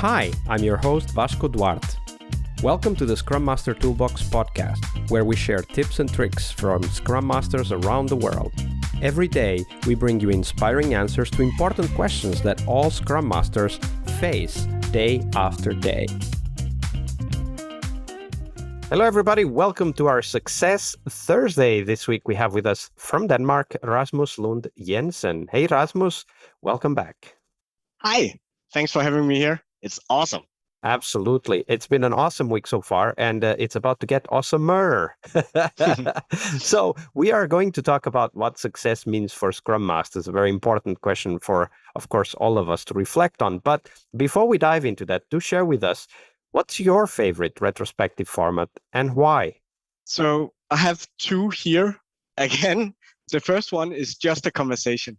Hi, I'm your host Vasco Duarte. Welcome to the Scrum Master Toolbox podcast, where we share tips and tricks from Scrum Masters around the world. Every day, we bring you inspiring answers to important questions that all Scrum Masters face day after day. Hello everybody, welcome to our Success Thursday. This week we have with us from Denmark, Rasmus Lund Jensen. Hey Rasmus, welcome back. Hi, thanks for having me here. It's awesome. Absolutely. It's been an awesome week so far, and it's about to get awesomer. So we are going to talk about what success means for Scrum Masters, a very important question for, of course, all of us to reflect on. But before we dive into that, do share with us, what's your favorite retrospective format and why? So I have two here. Again, the first one is just a conversation,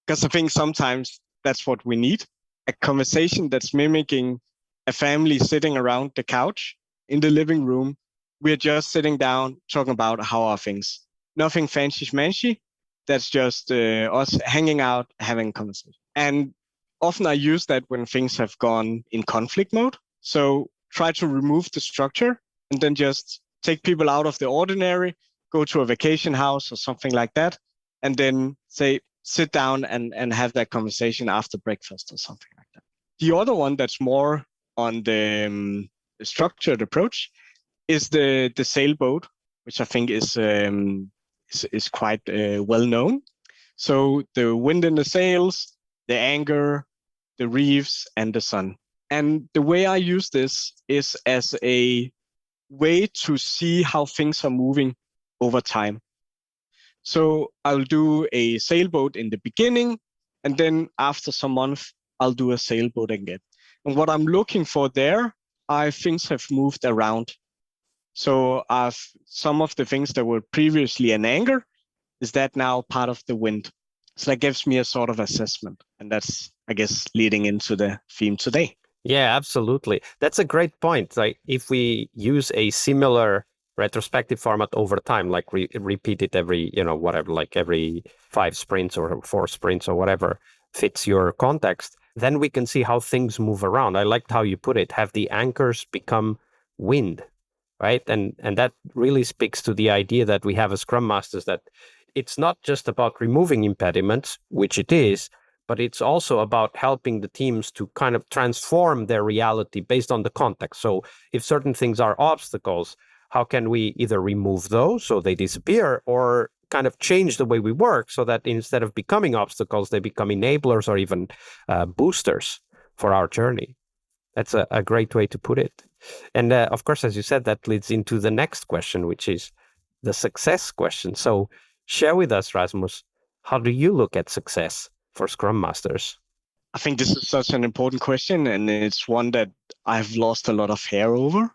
because I think sometimes that's what we need. A conversation that's mimicking a family sitting around the couch in the living room. We're just sitting down talking about how are things. Nothing fancy schmancy. That's just us hanging out, having a conversation. And often I use that when things have gone in conflict mode. So try to remove the structure and then just take people out of the ordinary, go to a vacation house or something like that, and then say, sit down and have that conversation after breakfast or something like that. The other one that's more on the structured approach is the sailboat, which I think is quite well known. So the wind in the sails, the anchor, the reefs, and the sun. And the way I use this is as a way to see how things are moving over time. So I'll do a sailboat in the beginning, and then after some months, I'll do a sailboat again. And what I'm looking for there are things have moved around. So some of the things that were previously an anchor, is that now part of the wind? So that gives me a sort of assessment. And that's, I guess, leading into the theme today. Yeah, absolutely. That's a great point. Like if we use a similar retrospective format over time, like repeat it every, whatever, like every 5 sprints or 4 sprints or whatever fits your context, then we can see how things move around. I liked how you put it, have the anchors become wind, right? And that really speaks to the idea that we have as Scrum Masters, that it's not just about removing impediments, which it is, but it's also about helping the teams to kind of transform their reality based on the context. So if certain things are obstacles, how can we either remove those so they disappear, or kind of change the way we work so that instead of becoming obstacles, they become enablers or even boosters for our journey? That's a great way to put it. And of course, as you said, that leads into the next question, which is the success question. So share with us, Rasmus, how do you look at success for Scrum Masters? I think this is such an important question, and it's one that I've lost a lot of hair over,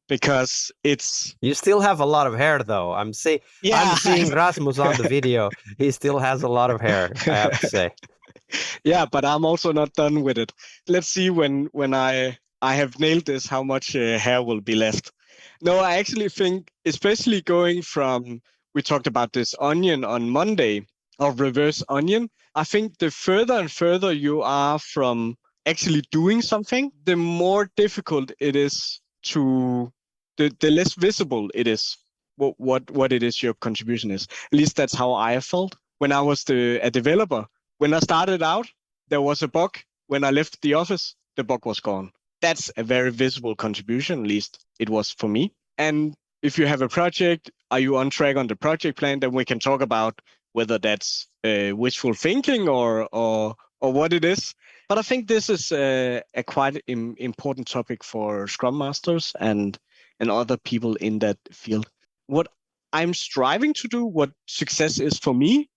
because it's... You still have a lot of hair, though. I'm seeing Rasmus on the video. He still has a lot of hair, I have to say. Yeah, but I'm also not done with it. Let's see when I have nailed this, how much hair will be left. No, I actually think, especially going from, we talked about this onion on Monday, or reverse onion. I think the further and further you are from actually doing something, the more difficult it is to, the less visible it is what it is your contribution is. At least that's how I felt when I was a developer. When I started out, there was a bug. When I left the office, the bug was gone. That's a very visible contribution, at least it was for me. And if you have a project, are you on track on the project plan? Then we can talk about whether that's wishful thinking or what it is. But I think this is a quite important topic for Scrum Masters and other people in that field. What I'm striving to do, what success is for me,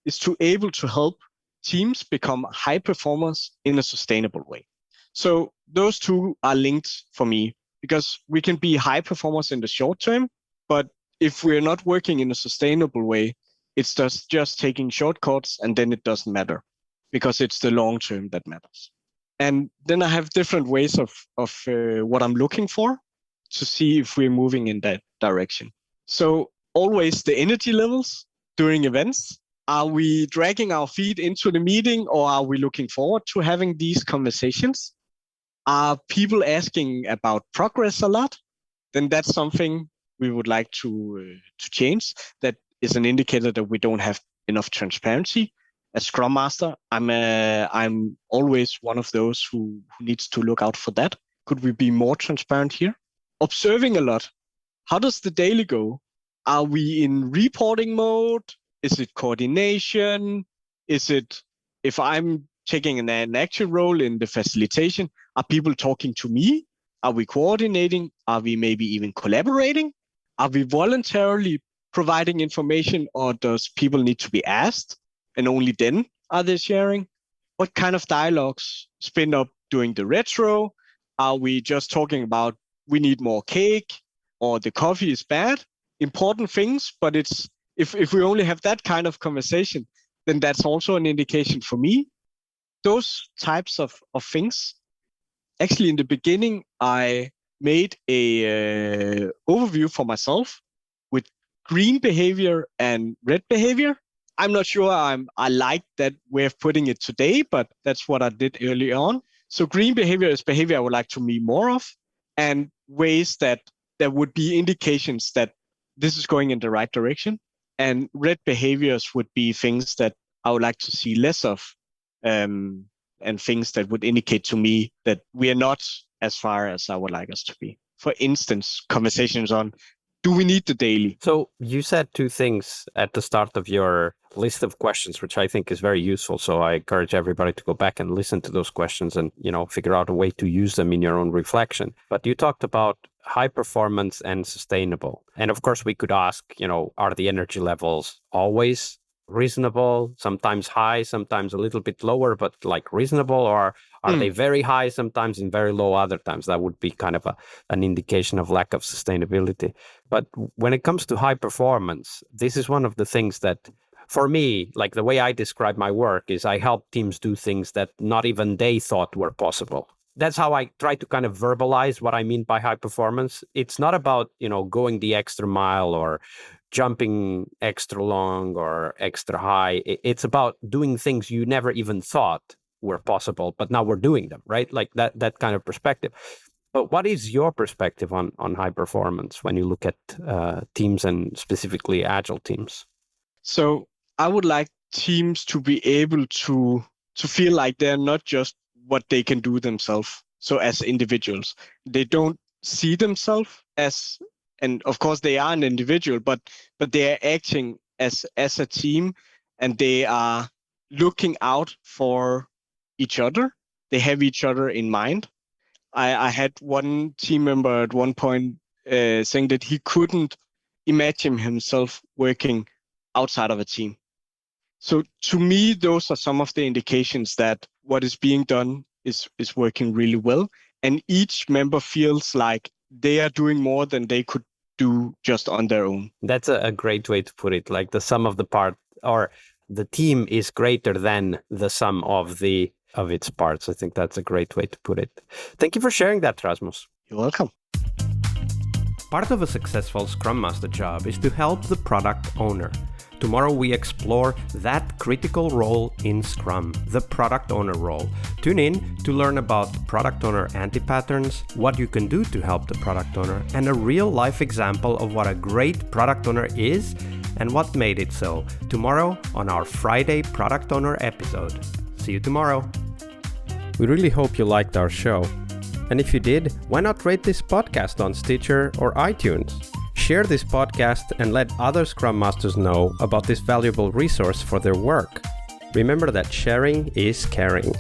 is to able to help teams become high performers in a sustainable way. So those two are linked for me, because we can be high performers in the short term, but if we're not working in a sustainable way, it's just taking shortcuts, and then it doesn't matter, because it's the long term that matters. And then I have different ways of what I'm looking for to see if we're moving in that direction. So always the energy levels during events. Are we dragging our feet into the meeting, or are we looking forward to having these conversations? Are people asking about progress a lot? Then that's something we would like to change. That is an indicator that we don't have enough transparency. As Scrum Master, I'm always one of those who needs to look out for that. Could we be more transparent here? Observing a lot. How does the daily go? Are we in reporting mode? Is it coordination? Is it, if I'm taking an active role in the facilitation, are people talking to me? Are we coordinating? Are we maybe even collaborating? Are we voluntarily providing information, or does people need to be asked and only then are they sharing? What kind of dialogues spin up during the retro? Are we just talking about we need more cake or the coffee is bad? Important things, but it's if we only have that kind of conversation, then that's also an indication for me. Those types of things. Actually, in the beginning, I made a overview for myself with green behavior and red behavior. I'm not sure I like that way of putting it today, but that's what I did early on. So green behavior is behavior I would like to meet more of, and ways that there would be indications that this is going in the right direction. And red behaviors would be things that I would like to see less of, and things that would indicate to me that we are not as far as I would like us to be. For instance, conversations on, do we need the daily? So you said two things at the start of your list of questions, which I think is very useful. So I encourage everybody to go back and listen to those questions and, figure out a way to use them in your own reflection. But you talked about high performance and sustainable. And of course, we could ask, are the energy levels always reasonable, sometimes high, sometimes a little bit lower, but like reasonable, or are they very high sometimes and very low other times? That would be kind of an indication of lack of sustainability. But when it comes to high performance, this is one of the things that, for me, like the way I describe my work is I help teams do things that not even they thought were possible. That's how I try to kind of verbalize what I mean by high performance. It's not about, going the extra mile or jumping extra long or extra high. It's about doing things you never even thought were possible, but now we're doing them, right? Like that kind of perspective. But what is your perspective on high performance when you look at teams and specifically agile teams? So I would like teams to be able to feel like they're not just what they can do themselves. So as individuals, they don't see themselves as, and of course they are an individual, but they are acting as a team, and they are looking out for each other. They have each other in mind. I had one team member at one point saying that he couldn't imagine himself working outside of a team. So to me, those are some of the indications that what is being done is working really well. And each member feels like they are doing more than they could do just on their own. That's a great way to put it. Like the sum of the part, or the team is greater than the sum of its parts. I think that's a great way to put it. Thank you for sharing that, Rasmus. You're welcome. Part of a successful Scrum Master job is to help the product owner. Tomorrow we explore that critical role in Scrum, the product owner role. Tune in to learn about product owner anti-patterns, what you can do to help the product owner, and a real-life example of what a great product owner is and what made it so. Tomorrow on our Friday Product Owner episode. See you tomorrow. We really hope you liked our show. And if you did, why not rate this podcast on Stitcher or iTunes? Share this podcast and let other Scrum Masters know about this valuable resource for their work. Remember that sharing is caring.